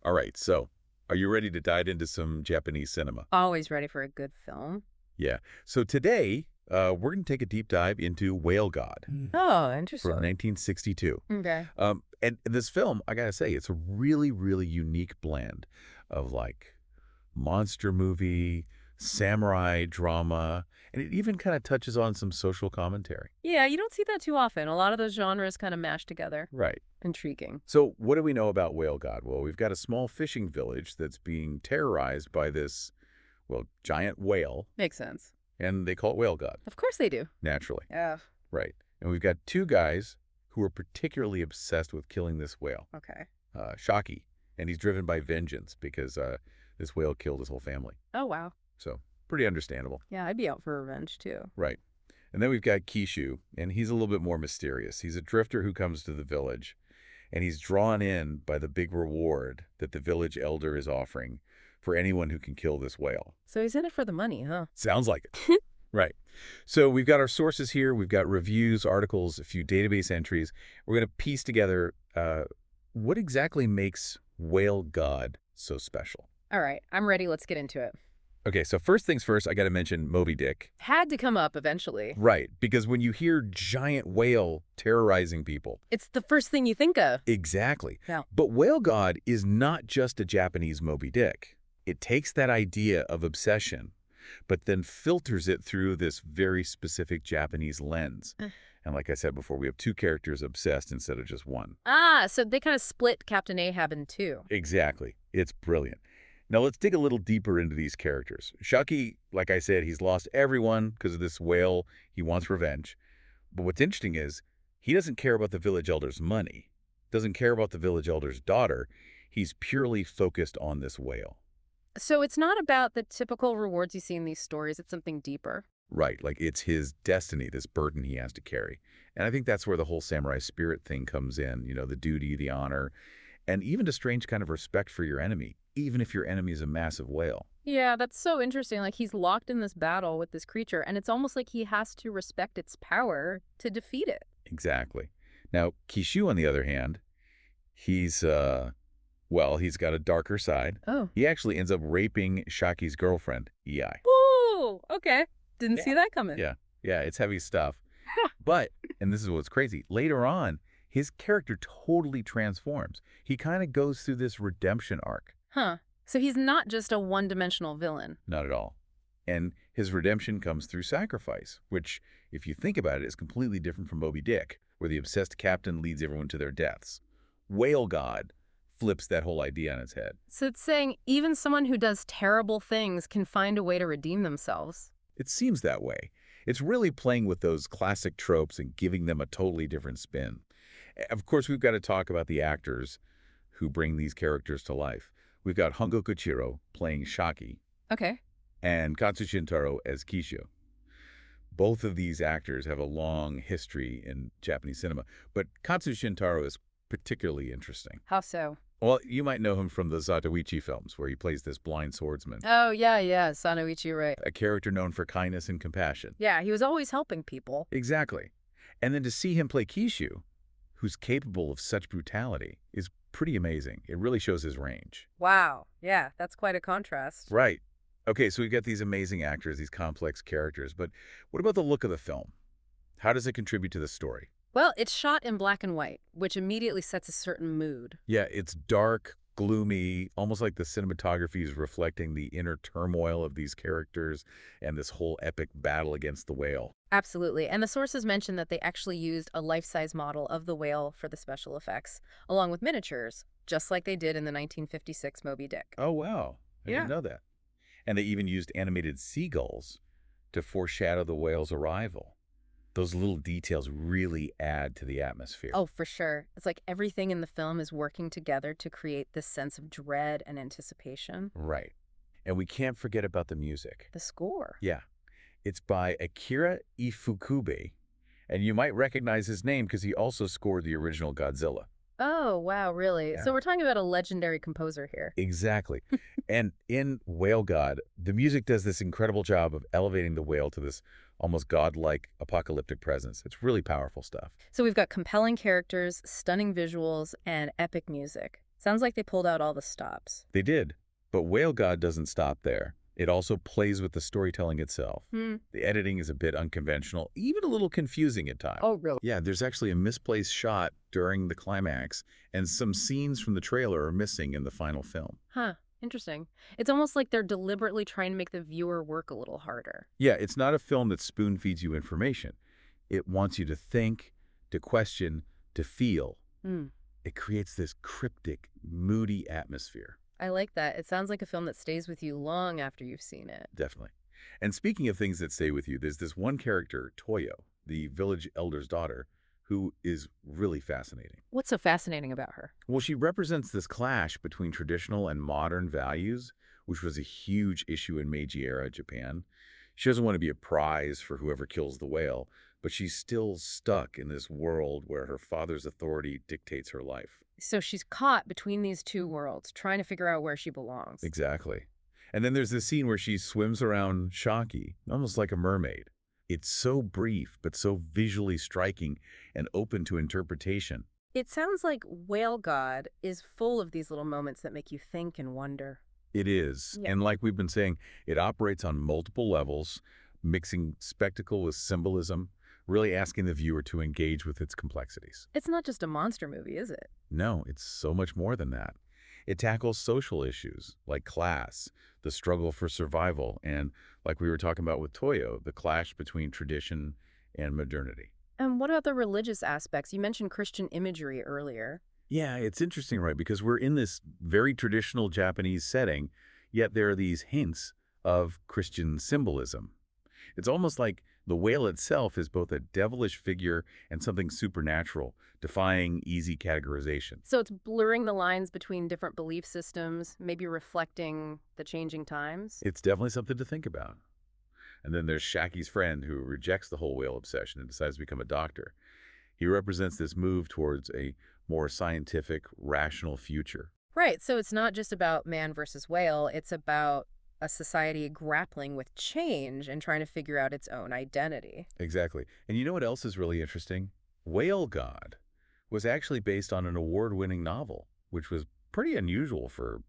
All right, so are you ready to dive into some Japanese cinema? Always ready for a good film. Yeah. So today, we're going to take a deep dive into Whale God Oh, from interesting. 1962. Okay. And this film, I gotta say, it's a really, really unique blend of like monster movie, samurai drama, and it even kind of touches on some social commentary. Yeah, you don't see that too often. A lot of those genres kind of mash together. Right. Intriguing. So what do we know about Whale God? Well, we've got a small fishing village that's being terrorized by this, well, giant whale, Makes sense. and they call it Whale God, Of course they do. naturally. Yeah. Right. And we've got two guys who are particularly obsessed with killing this whale, Okay. Shaki, and he's driven by vengeance because this whale killed his whole family. Oh, wow. So pretty understandable. Yeah, I'd be out for revenge, too. Right. And then we've got Kishu, and he's a little bit more mysterious. He's a drifter who comes to the village, and he's drawn in by the big reward that the village elder is offering for anyone who can kill this whale. So he's in it for the money, huh? Sounds like it. Right. So we've got our sources here. We've got reviews, articles, a few database entries. We're going to piece together what exactly makes Whale God so special. All right, I'm ready. Let's get into it. Okay, so first things first, I got to mention Moby Dick. Had to come up eventually. Right, because when you hear giant whale terrorizing people. It's the first thing you think of. Exactly. Yeah. But Whale God is not just a Japanese Moby Dick. It takes that idea of obsession, but then filters it through this very specific Japanese lens. And like I said before, we have two characters obsessed instead of just one. Ah, so they kind of split Captain Ahab in two. Exactly. It's brilliant. Now let's dig a little deeper into these characters. Shaki, like I said, he's lost everyone because of this whale. He wants revenge. But what's interesting is he doesn't care about the village elder's money, doesn't care about the village elder's daughter. He's purely focused on this whale. So it's not about the typical rewards you see in these stories. It's something deeper. Right, like it's his destiny, this burden he has to carry. And I think that's where the whole samurai spirit thing comes in, you know, the duty, the honor, and even a strange kind of respect for your enemy, even if your enemy is a massive whale. Yeah, that's so interesting. Like, he's locked in this battle with this creature, and it's almost like he has to respect its power to defeat it. Exactly. Now, Kishu, on the other hand, he's, well, he's got a darker side. Oh. He actually ends up raping Shaki's girlfriend, Ei. Woo! Okay. Didn't see that coming. Yeah, it's heavy stuff. But, and this is what's crazy, later on, his character totally transforms. He kind of goes through this redemption arc. Huh. So he's not just a one-dimensional villain. Not at all. And his redemption comes through sacrifice, which, if you think about it, is completely different from Moby Dick, where the obsessed captain leads everyone to their deaths. Whale God flips that whole idea on its head. So it's saying even someone who does terrible things can find a way to redeem themselves. It seems that way. It's really playing with those classic tropes and giving them a totally different spin. Of course, we've got to talk about the actors who bring these characters to life. We've got Hongo Kochiro playing Shaki Okay. and Katsu Shintaro as Kishu. Both of these actors have a long history in Japanese cinema, but Katsu Shintaro is particularly interesting. How so? Well, you might know him from the Zatoichi films, where he plays this blind swordsman, Oh, yeah, Sanoichi, right. a character known for kindness and compassion. Yeah, he was always helping people. Exactly. And then to see him play Kishu, who's capable of such brutality, is pretty amazing. It really shows his range. Wow. Yeah, that's quite a contrast. Right. Okay, so we've got these amazing actors, these complex characters, but what about the look of the film? How does it contribute to the story? Well, it's shot in black and white, which immediately sets a certain mood. Yeah, it's dark, gloomy, almost like the cinematography is reflecting the inner turmoil of these characters and this whole epic battle against the whale. Absolutely. And the sources mention that they actually used a life-size model of the whale for the special effects, along with miniatures, just like they did in the 1956 Moby Dick. Oh, wow. I Yeah. didn't know that. And they even used animated seagulls to foreshadow the whale's arrival. Those little details really add to the atmosphere. Oh, for sure. It's like everything in the film is working together to create this sense of dread and anticipation. Right. And we can't forget about the music. The score. Yeah. It's by Akira Ifukube, and you might recognize his name because he also scored the original Godzilla. Oh, wow, really? Yeah. So we're talking about a legendary composer here. Exactly. And in Whale God, the music does this incredible job of elevating the whale to this almost godlike apocalyptic presence. It's really powerful stuff. So we've got compelling characters, stunning visuals, and epic music. Sounds like they pulled out all the stops. They did, but Whale God doesn't stop there. It also plays with the storytelling itself. Hmm. The editing is a bit unconventional, even a little confusing at times. Oh, really? Yeah, there's actually a misplaced shot during the climax, and some scenes from the trailer are missing in the final film. Huh. Interesting. It's almost like they're deliberately trying to make the viewer work a little harder. Yeah, it's not a film that spoon-feeds you information. It wants you to think, to question, to feel. Hmm. It creates this cryptic, moody atmosphere. I like that. It sounds like a film that stays with you long after you've seen it. Definitely. And speaking of things that stay with you, there's this one character, Toyo, the village elder's daughter, who is really fascinating. What's so fascinating about her? Well, she represents this clash between traditional and modern values, which was a huge issue in Meiji-era Japan. She doesn't want to be a prize for whoever kills the whale, but she's still stuck in this world where her father's authority dictates her life. So she's caught between these two worlds, trying to figure out where she belongs. Exactly. And then there's this scene where she swims around Shaki, almost like a mermaid. It's so brief, but so visually striking and open to interpretation. It sounds like Whale God is full of these little moments that make you think and wonder. It is. Yeah. And like we've been saying, it operates on multiple levels, mixing spectacle with symbolism, really asking the viewer to engage with its complexities. It's not just a monster movie, is it? No, it's so much more than that. It tackles social issues like class, the struggle for survival, and, like we were talking about with Toyo, the clash between tradition and modernity. And what about the religious aspects? You mentioned Christian imagery earlier. Yeah, it's interesting, right? Because we're in this very traditional Japanese setting, yet there are these hints of Christian symbolism. It's almost like the whale itself is both a devilish figure and something supernatural, defying easy categorization. So it's blurring the lines between different belief systems, maybe reflecting the changing times. It's definitely something to think about. And then there's Shaki's friend who rejects the whole whale obsession and decides to become a doctor. He represents this move towards a more scientific, rational future. Right, so it's not just about man versus whale, it's about a society grappling with change and trying to figure out its own identity. Exactly. And you know what else is really interesting? Whale God was actually based on an award-winning novel, which was pretty unusual for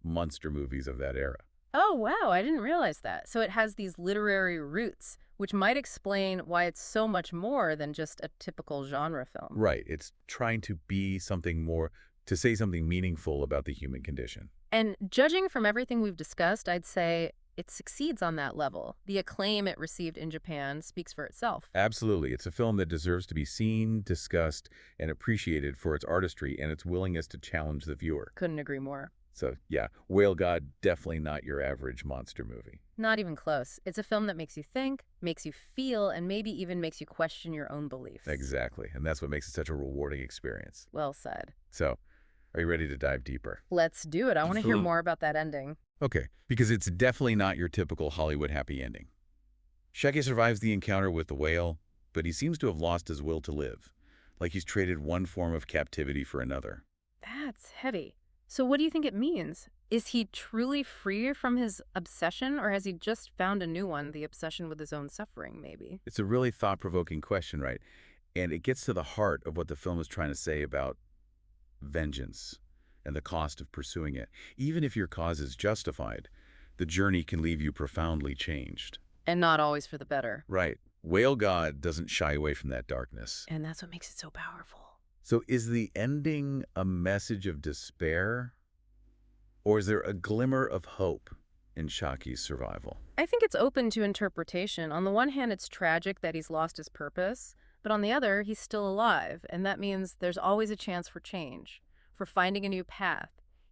monster movies of that era. Oh, wow, I didn't realize that. So it has these literary roots, which might explain why it's so much more than just a typical genre film. Right. It's trying to be something more, to say something meaningful about the human condition. And judging from everything we've discussed, I'd say it succeeds on that level. The acclaim it received in Japan speaks for itself. Absolutely. It's a film that deserves to be seen, discussed, and appreciated for its artistry and its willingness to challenge the viewer. Couldn't agree more. So, yeah, Whale God, definitely not your average monster movie. Not even close. It's a film that makes you think, makes you feel, and maybe even makes you question your own beliefs. Exactly. And that's what makes it such a rewarding experience. Well said. So, are you ready to dive deeper? Let's do it. I want to hear more about that ending. Okay, because it's definitely not your typical Hollywood happy ending. Shaki survives the encounter with the whale, but he seems to have lost his will to live, like he's traded one form of captivity for another. That's heavy. So what do you think it means? Is he truly free from his obsession, or has he just found a new one, the obsession with his own suffering, maybe? It's a really thought-provoking question, right? And it gets to the heart of what the film is trying to say about vengeance and the cost of pursuing it. Even if your cause is justified, the journey can leave you profoundly changed. And not always for the better. Right. Whale God doesn't shy away from that darkness. And that's what makes it so powerful. So is the ending a message of despair? Or is there a glimmer of hope in Shaki's survival? I think it's open to interpretation. On the one hand, it's tragic that he's lost his purpose, but on the other, he's still alive, and that means there's always a chance for change, for finding a new path,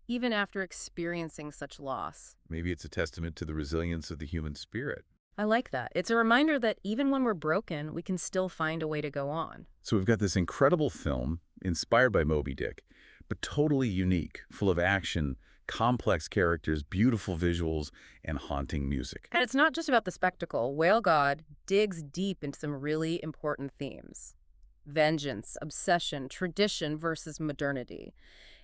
even after experiencing such loss. Maybe it's a testament to the resilience of the human spirit. I like that. It's a reminder that even when we're broken, we can still find a way to go on. So we've got this incredible film, inspired by Moby Dick, but totally unique, full of action, complex characters, beautiful visuals, and haunting music. And it's not just about the spectacle. Whale God digs deep into some really important themes. Vengeance, obsession, tradition versus modernity.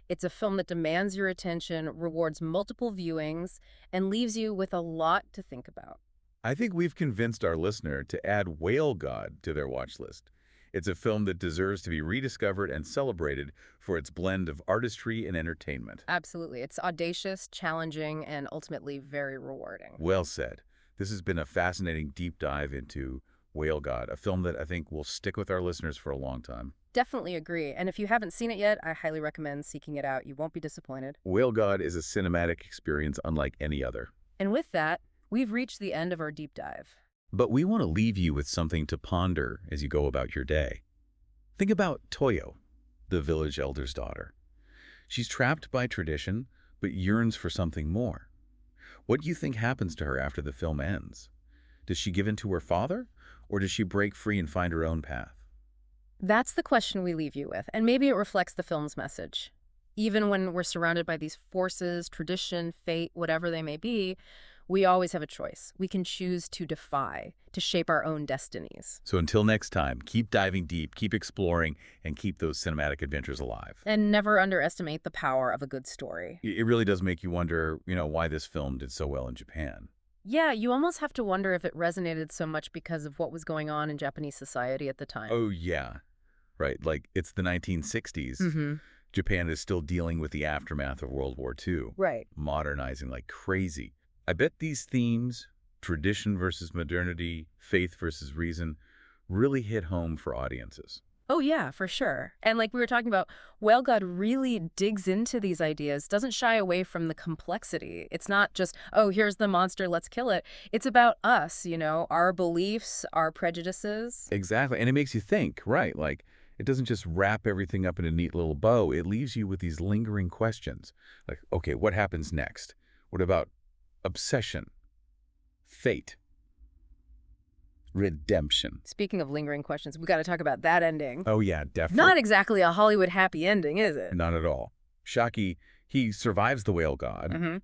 It's a film that demands your attention, rewards multiple viewings, and leaves you with a lot to think about. I think we've convinced our listener to add Whale God to their watch list. It's a film that deserves to be rediscovered and celebrated for its blend of artistry and entertainment. Absolutely. It's audacious, challenging, and ultimately very rewarding. Well said. This has been a fascinating deep dive into Whale God, a film that I think will stick with our listeners for a long time. Definitely agree. And if you haven't seen it yet, I highly recommend seeking it out. You won't be disappointed. Whale God is a cinematic experience unlike any other. And with that, we've reached the end of our deep dive. But we want to leave you with something to ponder as you go about your day. Think about Toyo, the village elder's daughter. She's trapped by tradition, but yearns for something more. What do you think happens to her after the film ends? Does she give in to her father, or does she break free and find her own path? That's the question we leave you with, and maybe it reflects the film's message. Even when we're surrounded by these forces, tradition, fate, whatever they may be, we always have a choice. We can choose to defy, to shape our own destinies. So until next time, keep diving deep, keep exploring, and keep those cinematic adventures alive. And never underestimate the power of a good story. It really does make you wonder, why this film did so well in Japan. Yeah, you almost have to wonder if it resonated so much because of what was going on in Japanese society at the time. Oh, yeah. Right. Like, it's the 1960s. Mm-hmm. Japan is still dealing with the aftermath of World War II. Right. Modernizing like crazy. I bet these themes, tradition versus modernity, faith versus reason, really hit home for audiences. Oh, yeah, for sure. And like we were talking about, Whale God really digs into these ideas, doesn't shy away from the complexity. It's not just, oh, here's the monster, let's kill it. It's about us, our beliefs, our prejudices. Exactly. And it makes you think, right? Like, it doesn't just wrap everything up in a neat little bow. It leaves you with these lingering questions. Like, okay, what happens next? What about obsession, fate, redemption? Speaking of lingering questions, we got to talk about that ending. Oh, yeah, definitely. Not exactly a Hollywood happy ending, is it? Not at all. Shaki, he survives the whale god, Mm-hmm.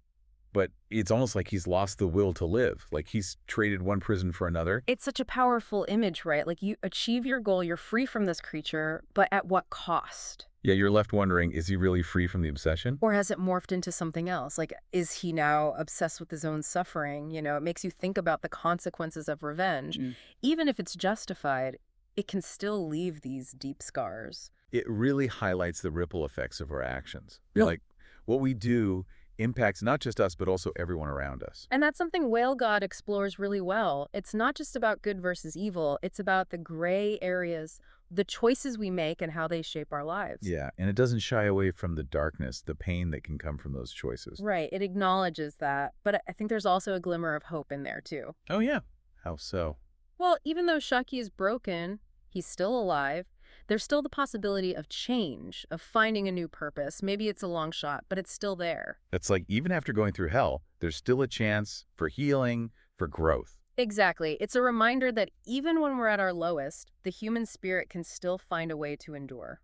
but it's almost like he's lost the will to live. Like he's traded one prison for another. It's such a powerful image, right? Like you achieve your goal, you're free from this creature, but at what cost? Yeah, you're left wondering, is he really free from the obsession? Or has it morphed into something else? Like, is he now obsessed with his own suffering? It makes you think about the consequences of revenge. Even if it's justified, it can still leave these deep scars. It really highlights the ripple effects of our actions. Yeah. Like, what we do impacts not just us, but also everyone around us. And that's something Whale God explores really well. It's not just about good versus evil. It's about the gray areas, the choices we make and how they shape our lives. Yeah, and it doesn't shy away from the darkness, the pain that can come from those choices. Right. It acknowledges that. But I think there's also a glimmer of hope in there, too. Oh, yeah. How so? Well, even though Shaki is broken, he's still alive. There's still the possibility of change, of finding a new purpose. Maybe it's a long shot, but it's still there. It's like even after going through hell, there's still a chance for healing, for growth. Exactly. It's a reminder that even when we're at our lowest, the human spirit can still find a way to endure.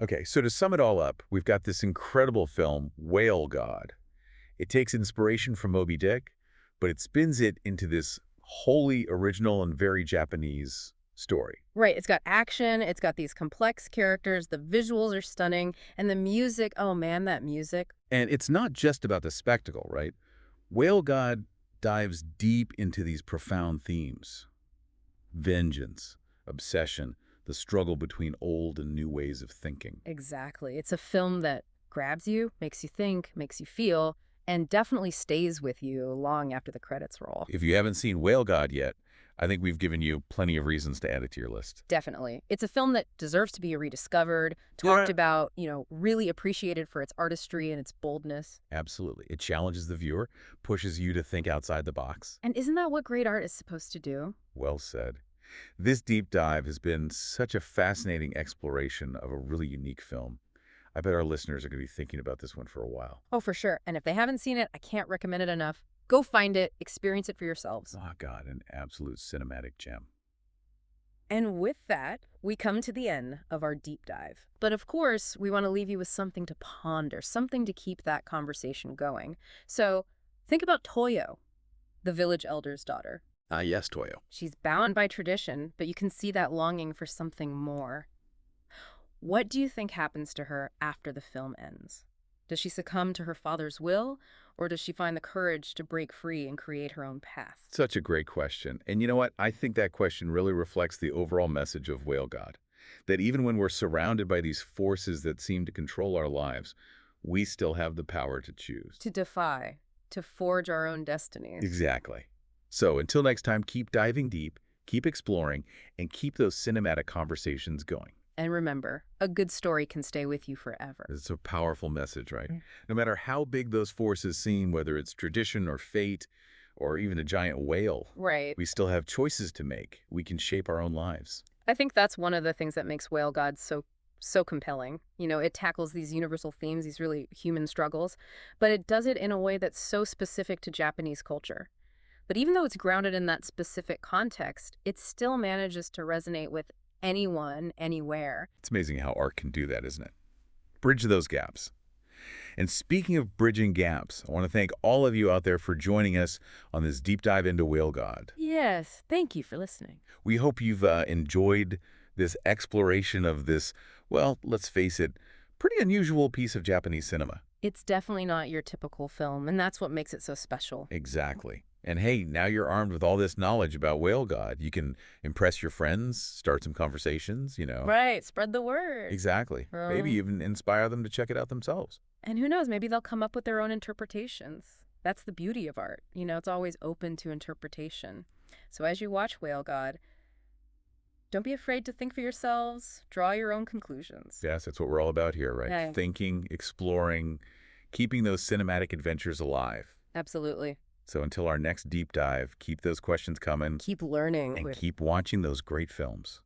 Okay, so to sum it all up, we've got this incredible film, Whale God. It takes inspiration from Moby Dick, but it spins it into this wholly original and very Japanese story. Right. It's got action. It's got these complex characters. The visuals are stunning. And the music, oh man, that music. And it's not just about the spectacle, right? Whale God dives deep into these profound themes. Vengeance, obsession, the struggle between old and new ways of thinking. Exactly. It's a film that grabs you, makes you think, makes you feel, and definitely stays with you long after the credits roll. If you haven't seen Whale God yet, I think we've given you plenty of reasons to add it to your list. Definitely. It's a film that deserves to be rediscovered, talked about, really appreciated for its artistry and its boldness. Absolutely. It challenges the viewer, pushes you to think outside the box. And isn't that what great art is supposed to do? Well said. This deep dive has been such a fascinating exploration of a really unique film. I bet our listeners are going to be thinking about this one for a while. Oh, for sure. And if they haven't seen it, I can't recommend it enough. Go find it, experience it for yourselves. Oh, God, an absolute cinematic gem. And with that, we come to the end of our deep dive. But of course, we want to leave you with something to ponder, something to keep that conversation going. So think about Toyo, the village elder's daughter. Yes, Toyo. She's bound by tradition, but you can see that longing for something more. What do you think happens to her after the film ends? Does she succumb to her father's will, or does she find the courage to break free and create her own path? Such a great question. And you know what? I think that question really reflects the overall message of Whale God. That even when we're surrounded by these forces that seem to control our lives, we still have the power to choose. To defy, to forge our own destinies. Exactly. So until next time, keep diving deep, keep exploring, and keep those cinematic conversations going. And remember, a good story can stay with you forever. It's a powerful message, right? Mm. No matter how big those forces seem, whether it's tradition or fate, or even a giant whale, Right. we still have choices to make. We can shape our own lives. I think that's one of the things that makes Whale God so compelling. It tackles these universal themes, these really human struggles, but it does it in a way that's so specific to Japanese culture. But even though it's grounded in that specific context, it still manages to resonate with anyone, anywhere. It's amazing how art can do that, isn't it? Bridge those gaps. And speaking of bridging gaps, I want to thank all of you out there for joining us on this deep dive into Whale God. Yes, thank you for listening. We hope you've enjoyed this exploration of this, well, let's face it, pretty unusual piece of Japanese cinema. It's definitely not your typical film, and that's what makes it so special. Exactly. And hey, now you're armed with all this knowledge about Whale God. You can impress your friends, start some conversations. Right, spread the word. Exactly. Maybe even inspire them to check it out themselves. And who knows, maybe they'll come up with their own interpretations. That's the beauty of art. It's always open to interpretation. So as you watch Whale God, don't be afraid to think for yourselves, draw your own conclusions. Yes, that's what we're all about here, right? Yeah. Thinking, exploring, keeping those cinematic adventures alive. Absolutely. So until our next deep dive, keep those questions coming Keep learning. and keep watching those great films.